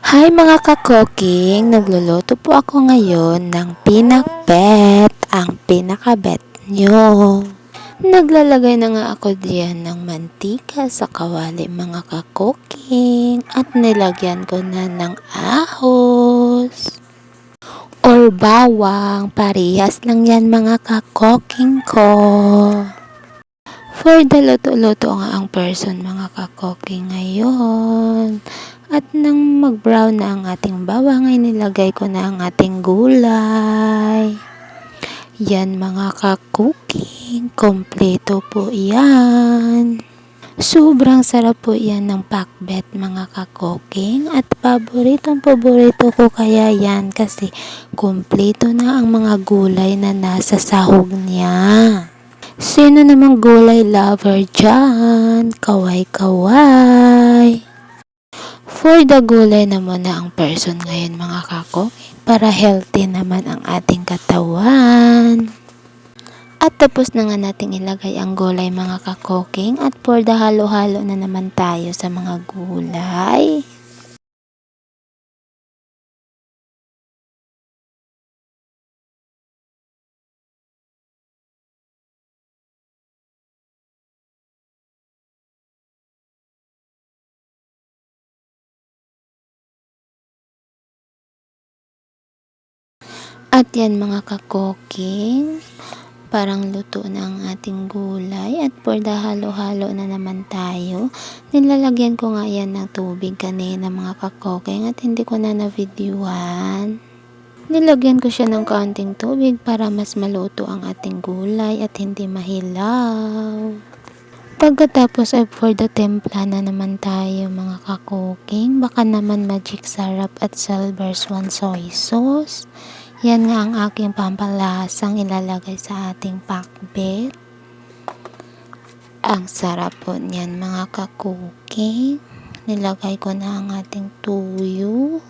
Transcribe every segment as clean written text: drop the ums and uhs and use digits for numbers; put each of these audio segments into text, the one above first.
Hi mga kakoking, nagluluto po ako ngayon ng pinakbet, ang pinakabet nyo. Naglalagay na nga ako diyan ng mantika sa kawali mga kakoking at nilagyan ko na ng ahos or bawang, parehas lang yan mga kakoking ko. For the luto-luto nga ang person mga kakoking ngayon. At nang mag-brown na ang ating bawang ay nilagay ko na ang ating gulay. Yan mga kakuking, kompleto po yan. Sobrang sarap po yan ng pakbet mga kakoking at paborito ko kaya yan kasi kompleto na ang mga gulay na nasa sahog niya. Sino namang gulay lover dyan? Kaway-kaway! For the gulay na muna ang person ngayon mga kakoking para healthy naman ang ating katawan. At tapos na nga nating ilagay ang gulay mga kakoking at for the halo-halo na naman tayo sa mga gulay. At yan mga kakoking, parang luto na ang ating gulay at for the halo-halo na naman tayo. Nilalagyan ko nga yan ng tubig kanina mga kakoking at hindi ko na na-videohan. Nilagyan ko siya ng kaunting tubig para mas maluto ang ating gulay at hindi mahilaw. Pagkatapos ay for the templa na naman tayo mga kakoking. Baka naman magic sarap at silver swan soy sauce. Yan nga ang aking pampalasang ilalagay sa ating pakbet. Ang sarap po niyan mga kakuking. Nilagay ko na ang ating tuyo.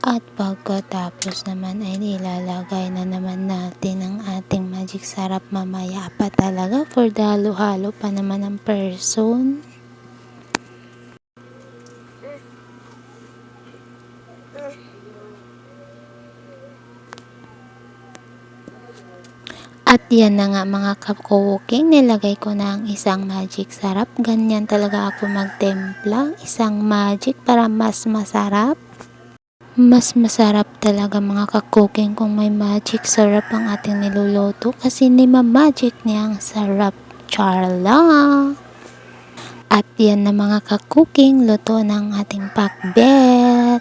At pagkatapos naman ay ilalagay na naman natin ang ating magic sarap mamaya pa talaga for the halo-halo pa naman ang person. At yan na nga mga kakuking, nilagay ko na ang isang magic sarap. Ganyan talaga ako magtempla. Isang magic para mas masarap. Mas masarap talaga mga kakuking kung may magic sarap ang ating niluluto. Kasi ni ma-magic niya ang sarap. Charla! At yan na mga kakuking, luto ng ating pakbet.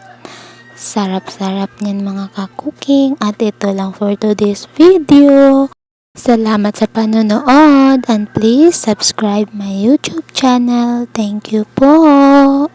Sarap-sarap niyan mga kakuking. At ito lang for today's video. Salamat sa panonood and please subscribe my YouTube channel. Thank you po.